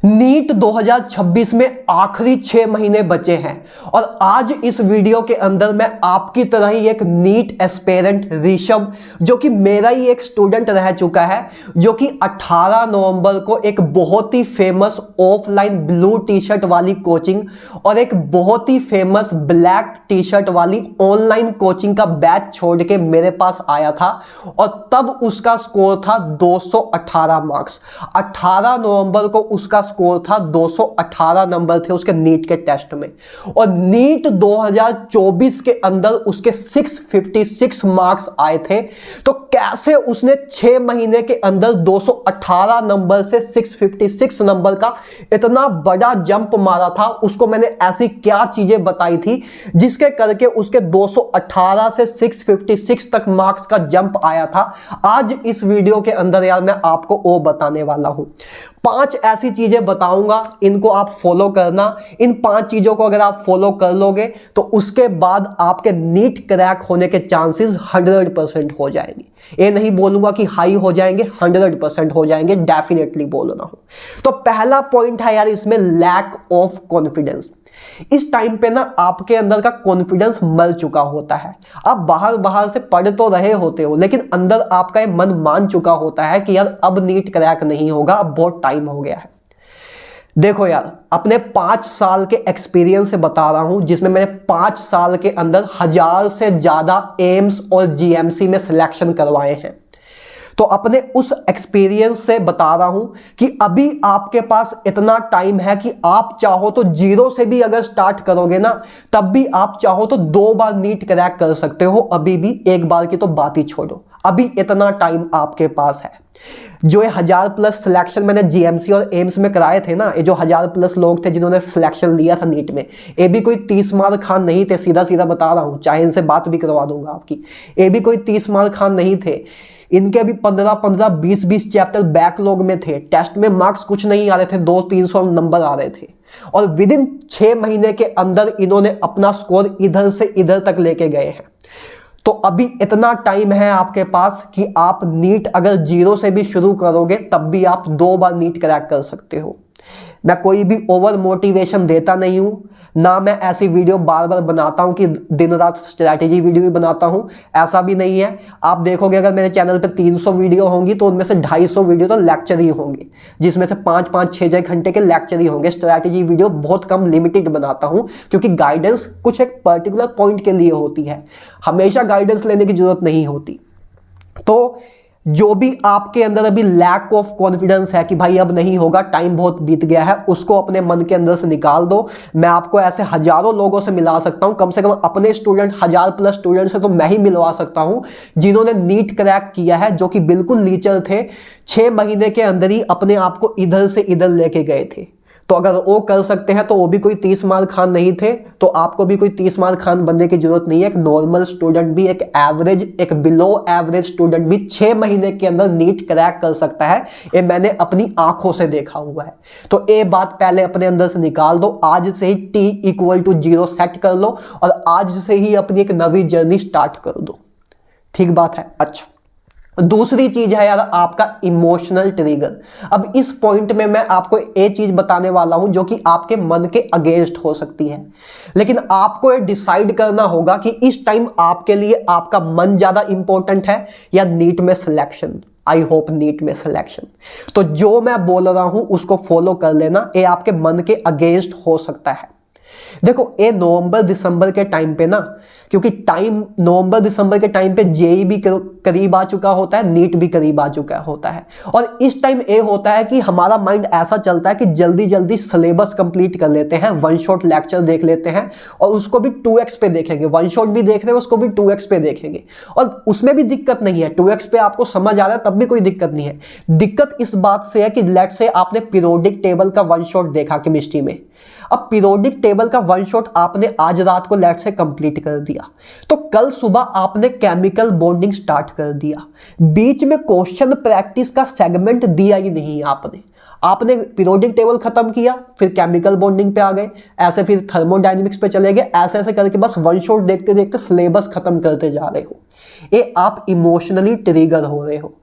NEET 2026 में आखिरी 6 महीने बचे हैं और आज इस वीडियो के अंदर मैं आपकी तरह ही एक नीट एस्पिरेंट ऋषभ, जो कि मेरा ही एक स्टूडेंट रह चुका है, जो कि 18 नवंबर को एक बहुत ही famous offline blue T shirt वाली कोचिंग और एक बहुत ही फेमस ब्लैक टी शर्ट वाली ऑनलाइन कोचिंग का बैच छोड़ के मेरे पास आया था और तब उसका स्कोर था 218 मार्क्स। 18 नवंबर को उसका स्कोर था 218 नंबर थे उसके नीट के टेस्ट में और नीट 2024 के अंदर उसके 656 मार्क्स आए थे। तो कैसे उसने 6 महीने के अंदर 218 नंबर से 656 नंबर का इतना बड़ा जंप मारा था, उसको मैंने ऐसी क्या चीजें बताई थी जिसके करके उसके 218 से 656 तक मार्क्स का जंप आया था। आज इस वीडियो के अंदर यार मैं आपको वो बताने वाला हूं। 5 ऐसी चीजें बताऊंगा, इनको आप फॉलो करना। इन 5 चीजों को अगर आप फॉलो कर लोगे तो उसके बाद आपके नीट क्रैक होने के चांसेस 100% हो जाएंगे। ये नहीं बोलूंगा कि हाई हो जाएंगे, 100% हो जाएंगे, डेफिनेटली बोल रहा हूं। तो पहला पॉइंट है यार इसमें लैक ऑफ कॉन्फिडेंस। इस टाइम पे ना आपके अंदर का कॉन्फिडेंस मर चुका होता है। आप बाहर से पढ़ तो रहे होते हो लेकिन अंदर आपका ये मन मान चुका होता है कि यार अब नीट क्रैक नहीं होगा, अब बहुत टाइम हो गया है। देखो यार, अपने 5 साल के एक्सपीरियंस से बता रहा हूं, जिसमें मैंने 5 साल के अंदर 1000 से ज्यादा एम्स और जीएमसी में सिलेक्शन करवाए हैं। तो अपने उस एक्सपीरियंस से बता रहा हूं कि अभी आपके पास इतना टाइम है कि आप चाहो तो 0 से भी अगर स्टार्ट करोगे ना, तब भी आप चाहो तो 2 बार नीट क्रैक कर सकते हो। अभी भी 1 बार की तो बात ही छोड़ो, अभी इतना टाइम आपके पास है। जो ये 1000+ सिलेक्शन मैंने जीएमसी और एम्स में कराए थे ना, ये जो 1000+ लोग थे जिन्होंने सिलेक्शन लिया था नीट में, ये भी कोई 30 मार खान नहीं थे। सीधा सीधा बता रहा हूं, चाहे इनसे बात भी करवा दूंगा आपकी। ये भी कोई 30 मार खान नहीं थे। इनके भी 15-15, 20-20 चैप्टर बैकलॉग में थे। टेस्ट में मार्क्स कुछ नहीं आ रहे थे, 200-300 नंबर आ रहे थे और विद इन 6 महीने के अंदर इन्होंने अपना स्कोर इधर से इधर तक लेके गए हैं। तो अभी इतना टाइम है आपके पास कि आप नीट अगर 0 से भी शुरू करोगे तब भी आप 2 बार नीट क्रैक कर सकते हो। मैं कोई भी ओवर मोटिवेशन देता नहीं हूं, ना मैं ऐसी वीडियो बार बार बनाता हूं कि दिन रात स्ट्रैटेजी वीडियो भी बनाता हूं, ऐसा भी नहीं है। आप देखोगे अगर मेरे चैनल पे 300 वीडियो होंगी तो उनमें से 250 वीडियो तो लेक्चर ही होंगे, जिसमें से 5-5, 6-6 घंटे के लेक्चर ही होंगे। स्ट्रैटेजी वीडियो बहुत कम लिमिटेड बनाता हूं क्योंकि गाइडेंस कुछ एक पर्टिकुलर पॉइंट के लिए होती है, हमेशा गाइडेंस लेने की जरूरत नहीं होती। तो जो भी आपके अंदर अभी लैक ऑफ कॉन्फिडेंस है कि भाई अब नहीं होगा, टाइम बहुत बीत गया है, उसको अपने मन के अंदर से निकाल दो। मैं आपको ऐसे हजारों लोगों से मिला सकता हूं, कम से कम अपने स्टूडेंट 1000+ स्टूडेंट से तो मैं ही मिलवा सकता हूं जिन्होंने नीट क्रैक किया है, जो कि बिल्कुल लीचर थे, 6 महीने के अंदर ही अपने आप को इधर से इधर लेके गए थे। तो अगर वो कर सकते हैं तो वो भी कोई 30 मार खान नहीं थे, तो आपको भी कोई 30 मार खान बनने की जरूरत नहीं है। एक नॉर्मल स्टूडेंट भी, एक एवरेज, एक बिलो एवरेज स्टूडेंट भी 6 महीने के अंदर नीट क्रैक कर सकता है। ये मैंने अपनी आंखों से देखा हुआ है। तो ये बात पहले अपने अंदर से निकाल दो। आज से ही T=0 सेट कर लो और आज से ही अपनी एक नवी जर्नी स्टार्ट कर दो। ठीक बात है। अच्छा, दूसरी चीज है यार आपका इमोशनल ट्रिगर। अब इस पॉइंट में मैं आपको एक चीज बताने वाला हूं जो कि आपके मन के अगेंस्ट हो सकती है, लेकिन आपको ये डिसाइड करना होगा कि इस टाइम आपके लिए आपका मन ज्यादा इंपॉर्टेंट है या नीट में सिलेक्शन। आई होप नीट में सिलेक्शन। तो जो मैं बोल रहा हूं उसको फॉलो कर लेना, ये आपके मन के अगेंस्ट हो सकता है। देखो, ये नवंबर दिसंबर के टाइम पे ना, क्योंकि टाइम नवंबर दिसंबर के टाइम पे जेई भी करीब आ चुका होता है, नीट भी करीब आ चुका होता है और इस टाइम ये होता है कि हमारा माइंड ऐसा चलता है कि जल्दी जल्दी सिलेबस कंप्लीट कर लेते हैं, 1 शॉट लेक्चर देख लेते हैं और उसको भी 2x पे देखेंगे। 1 शॉट भी देख रहे हैं, उसको भी 2x पे देखेंगे और उसमें भी दिक्कत नहीं है। 2x पे आपको समझ आ रहा है तब भी कोई दिक्कत नहीं है। दिक्कत इस बात से है कि लेट्स से आपने पीरियोडिक टेबल का 1 शॉट देखा केमिस्ट्री में, अब पीरियोडिक टेबल का 1 शॉट आपने आज रात को लेट से कंप्लीट कर दिया, तो कल सुबह आपने केमिकल बॉन्डिंग स्टार्ट कर दिया। बीच में क्वेश्चन प्रैक्टिस का सेगमेंट दिया ही नहीं आपने पीरियोडिक टेबल खत्म किया, फिर केमिकल बॉन्डिंग पे आ गए, ऐसे फिर थर्मोडायनेमिक्स पे चले गए, ऐसे ऐसे करके बस 1 शॉट देखते देखते सिलेबस खत्म करते जा रहे हो। ये आप इमोशनली ट्रिगर हो रहे हो।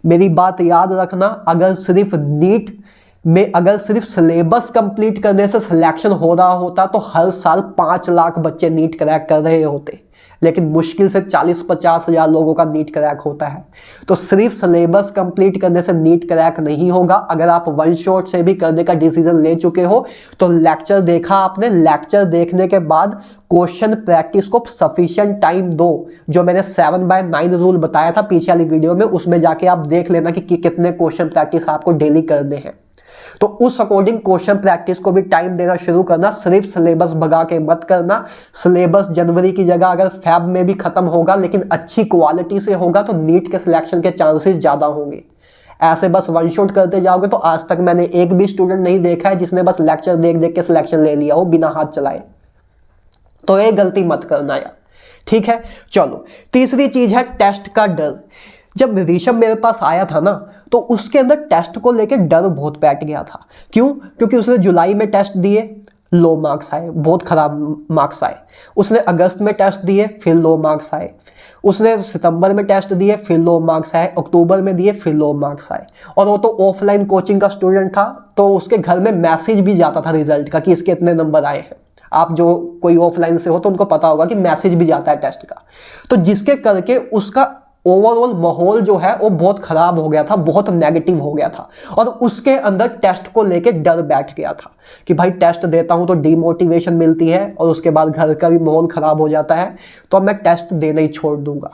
मेरी बात याद रखना, अगर सिर्फ नीट में अगर सिर्फ सिलेबस कंप्लीट करने से सिलेक्शन हो रहा होता तो हर साल 5 लाख बच्चे नीट क्रैक कर रहे होते, लेकिन मुश्किल से 40-50 हजार लोगों का नीट क्रैक होता है। तो सिर्फ सिलेबस कंप्लीट करने से नीट क्रैक नहीं होगा। अगर आप वन शॉट से भी करने का डिसीजन ले चुके हो तो लेक्चर देखा आपने, लेक्चर देखने के बाद क्वेश्चन प्रैक्टिस को सफिशिएंट टाइम दो। जो मैंने 7/9 रूल बताया था पीछे वाली वीडियो में, उसमें जाके आप देख लेना कि कितने क्वेश्चन प्रैक्टिस आपको डेली करने हैं। तो उस अकॉर्डिंग क्वेश्चन प्रैक्टिस को भी टाइम देना शुरू करना, सिर्फ सिलेबस भगा के मत करना। सिलेबस जनवरी की जगह अगर फेब में भी खत्म होगा लेकिन अच्छी क्वालिटी से होगा तो नीट के सिलेक्शन के चांसेस ज्यादा होंगे। ऐसे बस वन शॉट करते जाओगे तो आज तक मैंने एक भी स्टूडेंट नहीं देखा है जिसने बस लेक्चर देख देख के सिलेक्शन ले लिया हो बिना हाथ चलाए। तो ये गलती मत करना यार, ठीक है। चलो, तीसरी चीज है टेस्ट का डर। जब ऋषभ मेरे पास आया था ना तो उसके अंदर टेस्ट को लेकर डर बहुत बैठ गया था। क्यों? क्योंकि उसने जुलाई में टेस्ट दिए, लो मार्क्स आए, बहुत खराब मार्क्स आए। उसने अगस्त में टेस्ट दिए, फिर लो मार्क्स आए। उसने सितंबर में टेस्ट दिए, फिर लो मार्क्स आए। अक्टूबर में दिए, फिर लो मार्क्स आए। और वो तो ऑफलाइन कोचिंग का स्टूडेंट था, तो उसके घर में मैसेज भी जाता था रिजल्ट का कि इसके इतने नंबर आए हैं। आप जो कोई ऑफलाइन से हो तो उनको पता होगा कि मैसेज भी जाता है टेस्ट का। तो जिसके करके उसका ओवरऑल माहौल जो है वो बहुत खराब हो गया था, बहुत नेगेटिव हो गया था। और उसके अंदर टेस्ट को लेके डर बैठ गया था कि भाई टेस्ट देता हूं तो डीमोटिवेशन मिलती है और उसके बाद घर का भी माहौल खराब हो जाता है, तो अब मैं टेस्ट देना ही छोड़ दूंगा।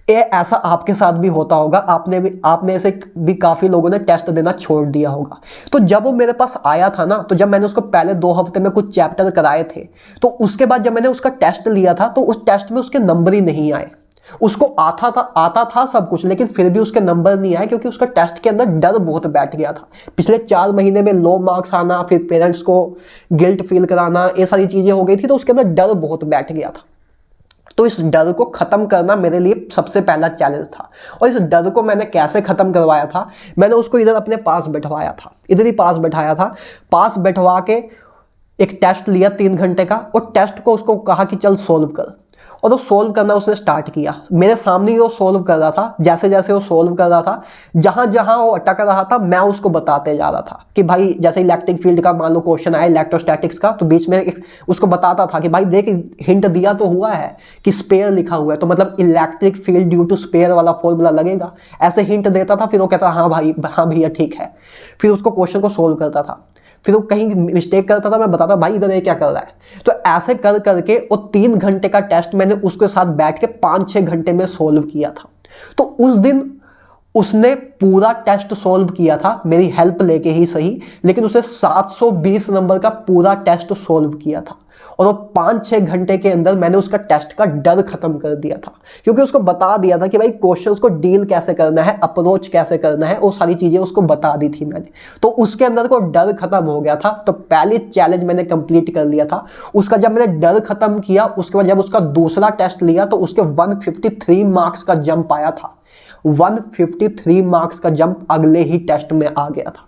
ये ऐसा आपके साथ भी होता होगा, आप में से भी काफी लोगों ने टेस्ट देना छोड़ दिया होगा। तो जब वो मेरे पास आया था ना, तो जब मैंने उसको पहले 2 हफ्ते में कुछ चैप्टर कराए थे, तो उसके बाद जब मैंने उसका टेस्ट लिया था तो उस टेस्ट में उसके नंबर ही नहीं आए। उसको आता था सब कुछ, लेकिन फिर भी उसके नंबर नहीं आए क्योंकि उसका टेस्ट के अंदर डर बहुत बैठ गया था। पिछले 4 महीने में लो मार्क्स आना, फिर पेरेंट्स को गिल्ट फील कराना, ये सारी चीजें हो गई थी, तो उसके अंदर डर बहुत बैठ गया था। तो इस डर को खत्म करना मेरे लिए सबसे पहला चैलेंज था। और इस डर को मैंने कैसे खत्म करवाया था, मैंने उसको इधर अपने पास बैठवाया था, इधर ही पास बैठाया था। पास बैठवा के एक टेस्ट लिया 3 घंटे का, और टेस्ट को उसको कहा कि चल सोल्व कर, और वो सोल्व करना उसने स्टार्ट किया। मेरे सामने ही वो सोल्व कर रहा था। जैसे जैसे वो सोल्व कर रहा था, जहां जहां वो अटक रहा था मैं उसको बताते जा रहा था कि भाई जैसे इलेक्ट्रिक फील्ड का मान लो क्वेश्चन आया इलेक्ट्रोस्टैटिक्स का, तो बीच में उसको बताता था कि भाई देख हिंट दिया तो हुआ है कि स्पेयर लिखा हुआ है, तो मतलब electric field due to sphere वाला फॉर्मूला लगेगा। ऐसे हिंट देता था, फिर वो कहता हाँ भाई, हाँ भैया ठीक है। फिर उसको क्वेश्चन को सोल्व करता था। फिर वो कहीं मिस्टेक करता था, मैं बताता भाई इधर ये क्या कर रहा है। तो ऐसे कर करके वो 3 घंटे का टेस्ट मैंने उसके साथ बैठ के 5-6 घंटे में सोल्व किया था। तो उस दिन उसने पूरा टेस्ट सोल्व किया था, मेरी हेल्प लेके ही सही, लेकिन उसे 720 नंबर का पूरा टेस्ट सोल्व किया था। और वो 5-6 घंटे के अंदर मैंने उसका टेस्ट का डर खत्म कर दिया था, क्योंकि उसको बता दिया था कि भाई क्वेश्चंस को डील कैसे करना है, अप्रोच कैसे करना है, वो सारी चीजें उसको बता दी थी मैंने। तो उसके अंदर को डर खत्म हो गया था। तो पहले चैलेंज मैंने कंप्लीट कर लिया था उसका। जब मैंने डर खत्म किया, उसके बाद जब उसका दूसरा टेस्ट लिया तो उसके 153 मार्क्स का जंप आया था। 153 मार्क्स का जंप अगले ही टेस्ट में आ गया था।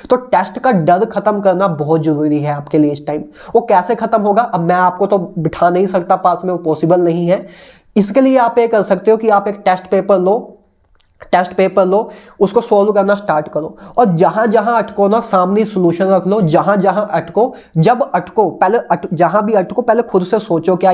तो टेस्ट का डर खत्म करना बहुत जरूरी है आपके लिए इस टाइम। वो कैसे खत्म होगा, अब मैं आपको तो बिठा नहीं सकता पास में, वो पॉसिबल नहीं है। इसके लिए आप ये कर सकते हो कि आप एक टेस्ट पेपर लो, उसको सोल्व करना स्टार्ट करो, और जहां जहां अटको ना सामने सॉल्यूशन रख लो। जहां जहां अटको, जब अटको पहले जहां भी अटको पहले खुद से सोचो क्या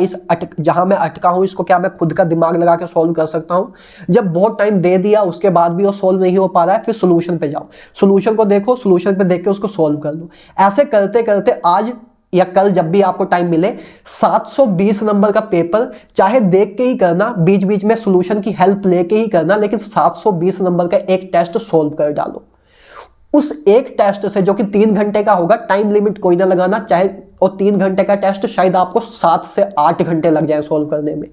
जहां मैं अटका हूं इसको क्या मैं खुद का दिमाग लगा के सोल्व कर सकता हूं। जब बहुत टाइम दे दिया उसके बाद भी वो सोल्व नहीं हो पा रहा है, फिर सोल्यूशन पे जाओ, सोल्यूशन को देखो, सोल्यूशन पे देख के उसको सोल्व कर लो। ऐसे करते करते आज या कल जब भी आपको टाइम मिले 720 नंबर का पेपर चाहे देख के ही करना, बीच बीच में सॉल्यूशन की हेल्प लेके ही करना, लेकिन 720 नंबर का एक टेस्ट सोल्व कर डालो। उस एक टेस्ट से जो कि 3 घंटे का होगा, टाइम लिमिट कोई ना लगाना, चाहे और 3 घंटे का टेस्ट शायद आपको 7 से 8 घंटे लग जाए सोल्व करने में,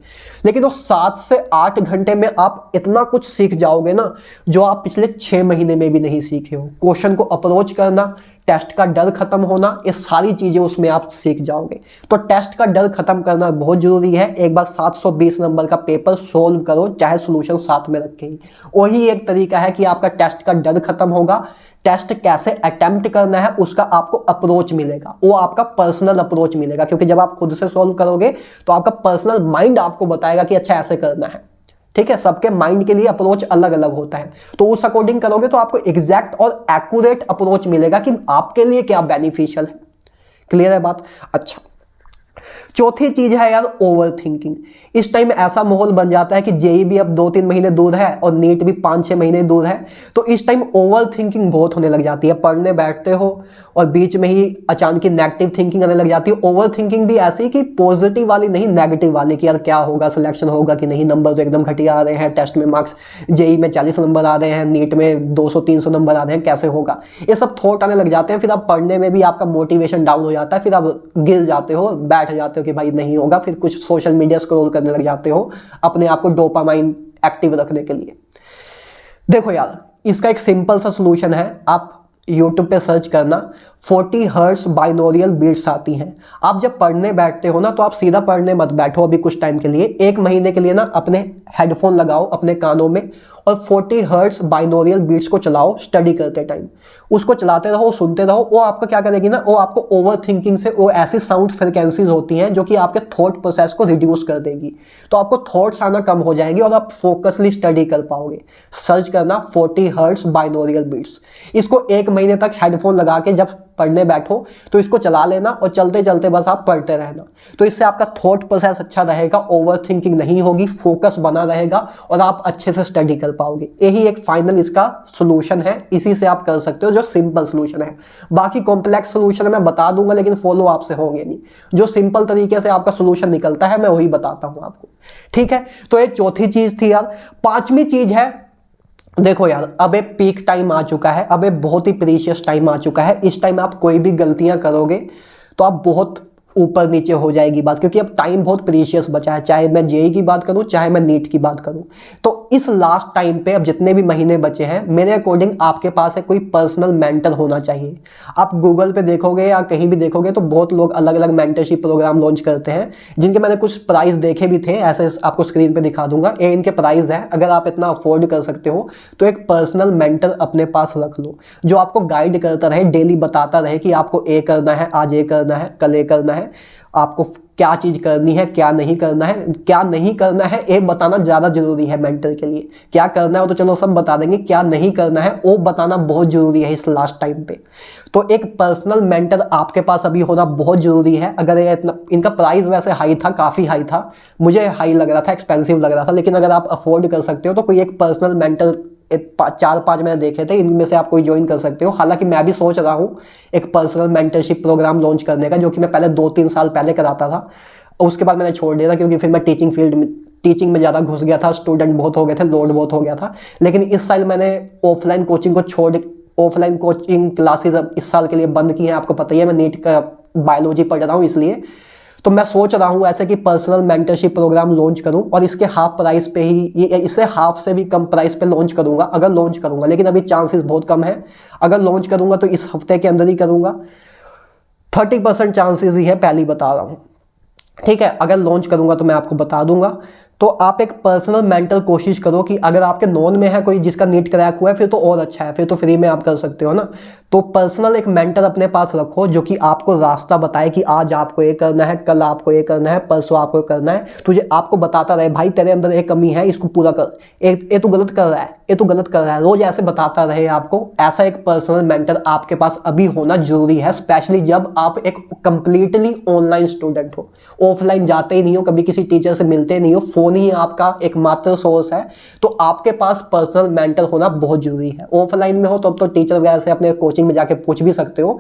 लेकिन वो 7 से 8 घंटे में आप इतना कुछ सीख जाओगे ना जो आप पिछले 6 महीने में भी नहीं सीखे हो। क्वेश्चन को अप्रोच करना, टेस्ट का डर खत्म होना, ये सारी चीजें उसमें आप सीख जाओगे। तो टेस्ट का डर खत्म करना बहुत जरूरी है। एक बार 720 नंबर का पेपर सोल्व करो, चाहे सॉल्यूशन साथ में रखे ही। वही एक तरीका है कि आपका टेस्ट का डर खत्म होगा। टेस्ट कैसे अटेम्प्ट करना है उसका आपको अप्रोच मिलेगा, वो आपका पर्सनल अप्रोच मिलेगा, क्योंकि जब आप खुद से सोल्व करोगे तो आपका पर्सनल माइंड आपको बताएगा कि अच्छा ऐसे करना है। ठीक। ठीक है, सबके माइंड के लिए अप्रोच अलग अलग होता है, तो उस अकॉर्डिंग करोगे तो आपको एग्जैक्ट और एक्यूरेट अप्रोच मिलेगा कि आपके लिए क्या बेनिफिशियल है। क्लियर है बात? अच्छा, चौथी चीज है यार ओवर थिंकिंग। इस टाइम ऐसा माहौल बन जाता है कि जेई भी अब 2-3 महीने दूर है और नीट भी 5-6 महीने दूर है, तो इस टाइम ओवर थिंकिंग बहुत होने लग जाती है। पढ़ने बैठते हो और बीच में ही अचानक नेगेटिव थिंकिंग आने लग जाती है। ओवर थिंकिंग भी ऐसी कि पॉजिटिव वाली नहीं, नेगेटिव वाली, कि यार क्या होगा, सिलेक्शन होगा कि नहीं, नंबर तो एकदम घटिया आ रहे हैं, टेस्ट में मार्क्स जेई में 40 नंबर आ रहे हैं, नीट में 200-300 नंबर आ रहे हैं, कैसे होगा, ये सब थॉट आने लग जाते हैं। फिर आप पढ़ने में भी आपका मोटिवेशन डाउन हो जाता है, फिर आप गिर जाते हो, बैठ जाते हो कि भाई नहीं होगा, फिर कुछ सोशल मीडिया स्क्रॉल करने लग जाते हो अपने आप को डोपामाइन एक्टिव रखने के लिए। देखो यार, इसका एक सिंपल सा सॉल्यूशन है, आप YouTube पे सर्च करना, 40 हर्ट्ज बाइनोरियल बीट्स आती हैं। आप जब पढ़ने बैठते हो ना, तो आप सीधा पढ़ने मत बैठो अभी कुछ टाइम के लिए, 1 महीने के लिए ना अपने हेडफोन लगाओ अपने कानों में और 40 हर्ट्ज बाइनोरियल बीट्स को चलाओ स्टडी करते टाइम। उसको चलाते रहो, सुनते रहो, वो आपका क्या करेगी ना, वो आपको ओवर थिंकिंग से, वो ऐसी साउंड फ्रिक्वेंसीज होती हैं जो कि आपके थॉट प्रोसेस को रिड्यूस कर देगी, तो आपको थॉट्स आना कम हो जाएंगे और आप फोकसली स्टडी कर पाओगे। सर्च करना 40 हर्ट्ज बाइनोरियल बीट्स, इसको 1 महीने तक हेडफोन लगा के जब पढ़ने बैठो तो इसको चला लेना और चलते चलते बस आप पढ़ते रहना, तो इससे आपका थॉट प्रोसेस अच्छा रहेगा, ओवर थिंकिंग नहीं होगी, फोकस बना रहेगा और आप अच्छे से स्टडी कर पाओगे। यही एक फाइनल इसका सोल्यूशन है, इसी से आप कर सकते हो, जो सिंपल सोल्यूशन है। बाकी कॉम्प्लेक्स सोल्यूशन मैं बता दूंगा लेकिन फॉलो आपसे होंगे नहीं, जो सिंपल तरीके से आपका सोल्यूशन निकलता है मैं वही बताता हूं आपको, ठीक है। तो ये चौथी चीज थी यार। पांचवी चीज है, देखो यार, अब एक पीक टाइम आ चुका है, अब एक बहुत ही प्रीशियस टाइम आ चुका है। इस टाइम आप कोई भी गलतियां करोगे तो आप बहुत ऊपर नीचे हो जाएगी बात, क्योंकि अब टाइम बहुत प्रीशियस बचा है, चाहे मैं जेई की बात करूं चाहे मैं नीट की बात करूं। तो इस लास्ट टाइम पे अब जितने भी महीने बचे हैं, मेरे अकॉर्डिंग आपके पास है कोई पर्सनल मेंटर होना चाहिए। आप गूगल पे देखोगे या कहीं भी देखोगे तो बहुत लोग अलग अलग मेंटरशिप प्रोग्राम लॉन्च करते हैं, जिनके मैंने कुछ प्राइस देखे भी थे, ऐसे आपको स्क्रीन पे दिखा दूंगा, ये इनके प्राइस है। अगर आप इतना अफोर्ड कर सकते हो तो एक पर्सनल मेंटर अपने पास रख लो, जो आपको गाइड करता रहे, डेली बताता रहे कि आपको ये करना है, आज ये करना है, कल ये करना है, आपको क्या चीज करनी है, क्या नहीं करना है, क्या नहीं करना है ये बताना ज्यादा जरूरी है मेंटर के लिए। क्या करना है वो तो चलो सब बता देंगे, क्या नहीं करना है वो बताना बहुत जरूरी है इस लास्ट टाइम पे। तो एक पर्सनल मेंटर आपके पास अभी होना बहुत जरूरी है। अगर ये इतना, इनका प्राइस वैसे हाई था, काफी हाई था, मुझे हाई लग रहा था, एक्सपेंसिव लग रहा था, लेकिन अगर आप अफोर्ड कर सकते हो तो कोई एक पर्सनल मेंटर 4-5 मैंने देखे थे, इनमें से आप कोई ज्वाइन कर सकते हो। हालांकि मैं भी सोच रहा हूँ एक पर्सनल मेंटरशिप प्रोग्राम लॉन्च करने का, जो कि मैं पहले 2-3 साल पहले कराता था, उसके बाद मैंने छोड़ दिया था क्योंकि फिर मैं टीचिंग में ज़्यादा घुस गया था, स्टूडेंट बहुत हो गए थे, लोड बहुत हो गया था। लेकिन इस साल मैंने ऑफलाइन कोचिंग को छोड़, ऑफलाइन कोचिंग क्लासेस अब इस साल के लिए बंद की हैं। आपको पता ही है मैं नीट का बायोलॉजी पढ़ रहा हूँ, इसलिए तो मैं सोच रहा हूँ ऐसे कि पर्सनल मेंटरशिप प्रोग्राम लॉन्च करूँ और इसके हाफ प्राइस पे ही, इससे हाफ से भी कम प्राइस पे लॉन्च करूँगा अगर लॉन्च करूँगा, लेकिन अभी चांसेस बहुत कम है। अगर लॉन्च करूँगा तो इस हफ्ते के अंदर ही करूँगा, 30% चांसेस ही है, पहले ही बता रहा हूँ, ठीक है। अगर लॉन्च करूँगा तो मैं आपको बता दूंगा। तो आप एक पर्सनल मेंटर कोशिश करो कि अगर आपके नॉन में है कोई जिसका नीट क्रैक हुआ है, फिर तो और अच्छा है, फिर तो फ्री में आप कर सकते हो ना। तो पर्सनल एक मेंटर अपने पास रखो जो कि आपको रास्ता बताए कि आज आपको ये करना है, कल आपको ये करना है, परसों आपको करना है, तुझे आपको बताता रहे भाई तेरे अंदर एक कमी है, इसको पूरा कर, ये तू गलत कर रहा है, ये तू गलत कर रहा है, रोज ऐसे बताता रहे आपको। ऐसा एक पर्सनल मेंटर आपके पास अभी होना जरूरी है, स्पेशली जब आप एक कंप्लीटली ऑनलाइन स्टूडेंट हो, ऑफलाइन जाते ही नहीं हो, कभी किसी टीचर से मिलते नहीं हो, फोन ही आपका एकमात्र सोर्स है, तो आपके पास पर्सनल मेंटर होना बहुत जरूरी है। ऑफलाइन में हो तो अब तो टीचर वगैरह से अपने कोचिंग में जाके पूछ भी सकते हो,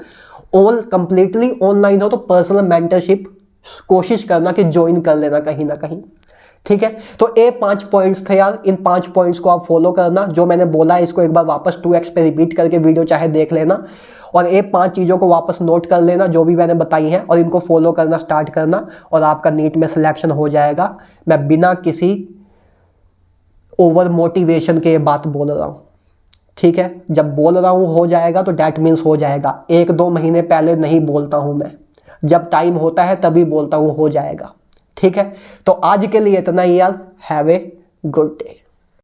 ऑल कंप्लीटली ऑनलाइन हो तो पर्सनल मेंटरशिप कोशिश करना कि ज्वाइन कर लेना कहीं ना कहीं, ठीक है। तो ये 5 पॉइंट्स थे यार, इन 5 पॉइंट्स को आप फॉलो करना। जो मैंने बोला है इसको एक बार वापस 2x पे रिपीट करके वीडियो चाहे देख लेना, और ये 5 चीज़ों को वापस नोट कर लेना जो भी मैंने बताई हैं, और इनको फॉलो करना स्टार्ट करना, और आपका नीट में सिलेक्शन हो जाएगा। मैं बिना किसी ओवर मोटिवेशन के बात बोल रहा हूँ, ठीक है। जब बोल रहा हूँ हो जाएगा तो डैट मीन्स हो जाएगा, 1-2 महीने पहले नहीं बोलता हूँ मैं, जब टाइम होता है तभी बोलता हूँ हो जाएगा, ठीक है। तो आज के लिए इतना ही यार, हैव ए गुड डे।